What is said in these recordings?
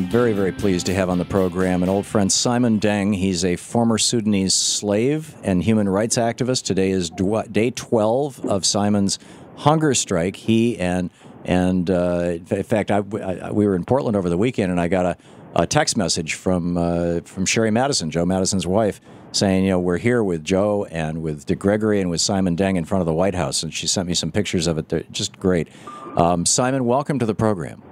very, very pleased to have on the program an old friend, Simon Deng. He's a former Sudanese slave and human rights activist. Today is day 12 of Simon's hunger strike. He and in fact, we were in Portland over the weekend, and I got a text message from Sherry Madison, Joe Madison's wife, saying, we're here with Joe and with Dick Gregory and with Simon Deng in front of the White House, and she sent me some pictures of it. They're just great. Simon, welcome to the program.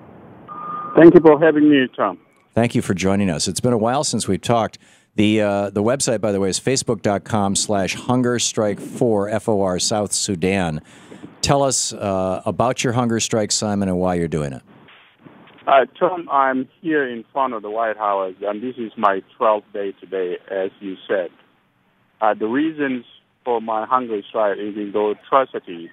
Thank you for having me, Tom. Thank you for joining us. It's been a while since we've talked. The website, by the way, is facebook.com/hungerstrike4, FOR, South Sudan. Tell us about your hunger strike, Simon, and why you're doing it. Tom, I'm here in front of the White House, and this is my 12th day today, as you said. The reasons for my hunger strike is in the atrocity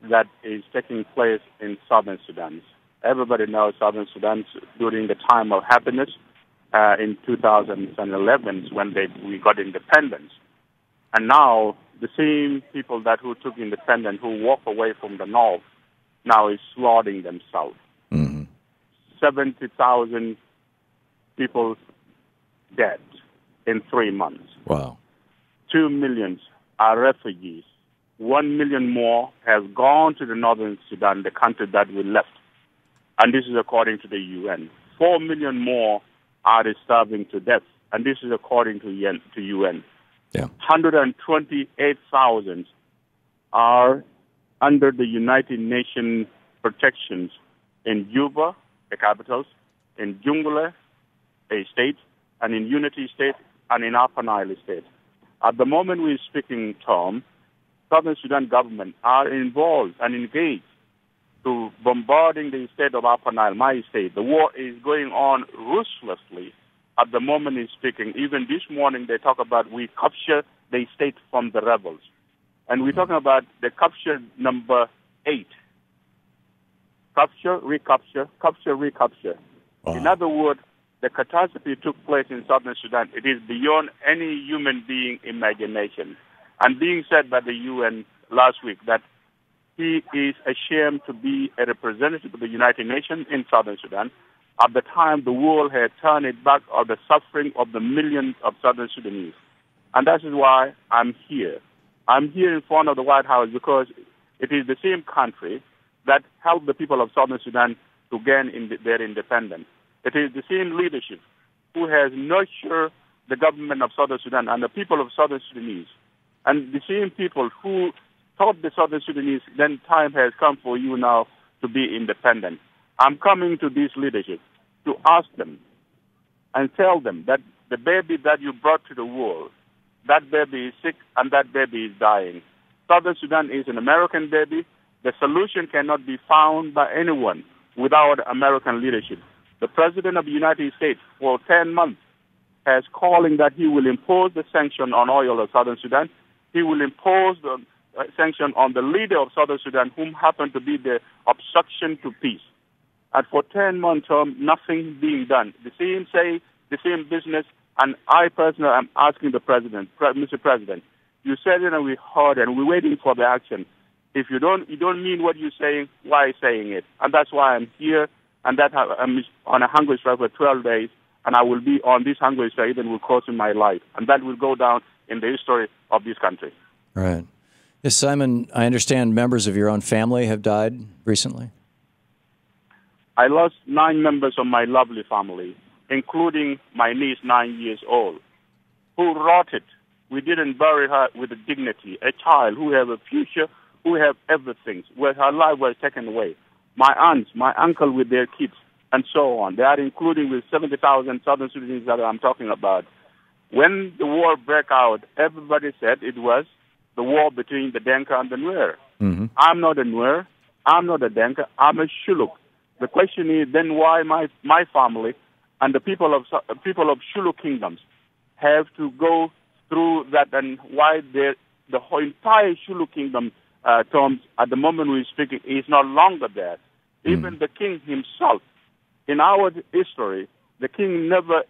that is taking place in southern Sudan. Everybody knows southern Sudan during the time of happiness in 2011 when we got independence. And now the same people who took independence, who walk away from the north, now is slaughtering themselves. Mm-hmm. 70,000 people dead in 3 months. Wow. 2 million are refugees. 1 million more have gone to the northern Sudan, the country that we left. And this is according to the UN. 4 million more are starving to death. And this is according to UN. Yeah. 128,000 are under the United Nations protections in Juba, the capitals, in Jungle, a state, and in Unity State, and in Upper Nile State. At the moment we're speaking, Tom, Southern Sudan government are involved and engaged to bombarding the state of Upper Nile, my state. The war is going on ruthlessly. At the moment he's speaking, even this morning they talk about we capture the state from the rebels. And we're talking about the capture number 8. Capture, recapture, capture, recapture. Wow. In other words, the catastrophe took place in southern Sudan. It is beyond any human being imagination. And being said by the UN last week that he is ashamed to be a representative of the United Nations in southern Sudan at the time the world had turned its back on the suffering of the millions of southern Sudanese. And that is why I'm here. I'm here in front of the White House because it is the same country that helped the people of southern Sudan to gain their independence. It is the same leadership who has nurtured the government of southern Sudan and the people of southern Sudanese. And the same people who taught the southern Sudanese, then time has come for you now to be independent. I'm coming to this leadership to ask them and tell them that the baby that you brought to the world, that baby is sick and that baby is dying. Southern Sudan is an American baby. The solution cannot be found by anyone without American leadership. The President of the United States for 10 months has calling that he will impose the sanction on oil of Southern Sudan. He will impose the sanction on the leader of Southern Sudan, whom happened to be the obstruction to peace. And for 10 months, nothing being done. The same business. And I personally am asking the President, Mr. President, you said it and we heard and we're waiting for the action. If you don't mean what you're saying, why saying it? And that's why I'm here, and that I'm on a hunger strike for 12 days, and I will be on this hunger strike even will cost me my life, and that will go down in the history of this country. Right. Yes, Simon, I understand members of your own family have died recently. I lost 9 members of my lovely family, including my niece, 9 years old, who rotted. We didn't bury her with dignity. A child who have a future, who have everything, where her life was taken away. My aunts, my uncle with their kids, and so on. They are including with 70,000 Southern Sudanese that I'm talking about. When the war broke out, everybody said it was the war between the Denka and the Nuer. Mm-hmm. I'm not a Nuer. I'm not a Denka. I'm a Shuluk. The question is then why my family and the people of Shuluk kingdoms have to go through that, and why the whole entire Shuluk kingdom, Tom, at the moment we're speaking, is no longer there. Even the king himself, in our history, the king never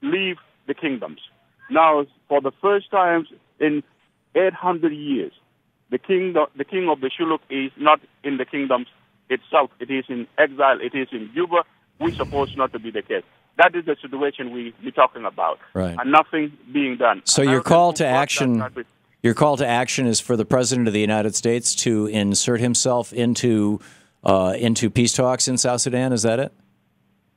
leave the kingdoms. Now, for the first time in 800 years, the king of the Shuluk is not in the kingdoms itself. It is in exile. It is in Juba. We're supposed not to be the case. That is the situation we're talking about, right. And nothing being done. So your call to action is for the President of the United States to insert himself into peace talks in South Sudan. Is that it?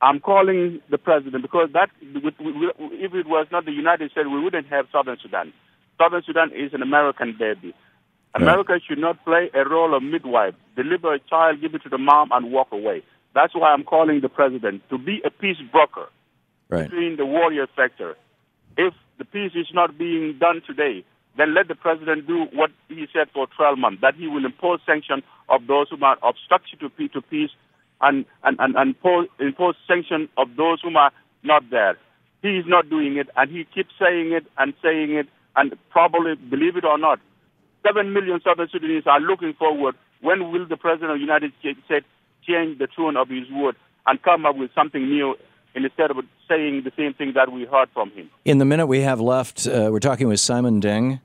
I'm calling the President because if it was not the United States, we wouldn't have Southern Sudan. Southern Sudan is an American baby. America should not play a role of midwife, deliver a child, give it to the mom, and walk away. That's why I'm calling the President to be a peace broker between the warrior sector. If the peace is not being done today, then let the President do what he said for 12 months, that he will impose sanctions of those who are obstruction to peace and impose sanctions of those who are not there. He is not doing it, and he keeps saying it, and probably, believe it or not, 7 million Southern Sudanese are looking forward. When will the President of the United States change the tune of his word and come up with something new instead of saying the same thing that we heard from him? In the minute we have left, we're talking with Simon Deng,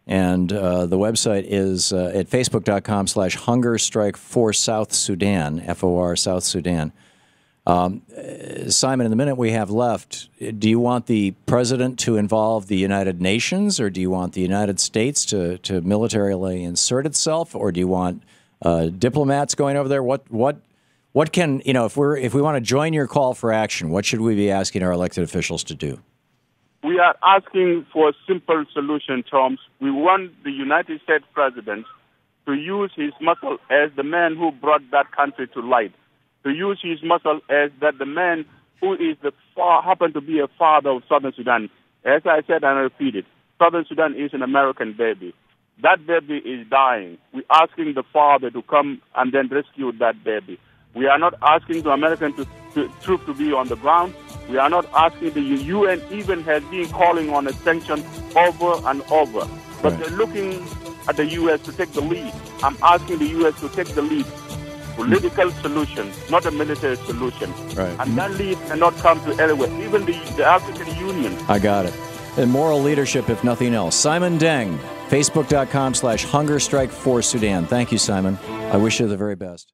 and the website is at facebook.com/Hunger Strike for South Sudan, FOR South Sudan. Simon, in the minute we have left, do you want the President to involve the United Nations, or do you want the United States to militarily insert itself, or do you want diplomats going over there? What can, if we want to join your call for action, what should we be asking our elected officials to do? We are asking for a simple solution, Tom. We want the United States President to use his muscle as the man who brought that country to light, to use his muscle as the man who is happened to be a father of Southern Sudan. As I said and I repeat it, Southern Sudan is an American baby. That baby is dying. We're asking the father to come and then rescue that baby. We are not asking the American troops to be on the ground. We are not asking the UN even has been calling on a sanction over and over. But they're looking at the U.S. to take the lead. I'm asking the U.S. to take the lead. Political solution, not a military solution. Right. And that lead cannot come to anywhere, even the African Union. I got it. And moral leadership, if nothing else. Simon Deng, facebook.com/Hunger Strike for Sudan. Thank you, Simon. I wish you the very best.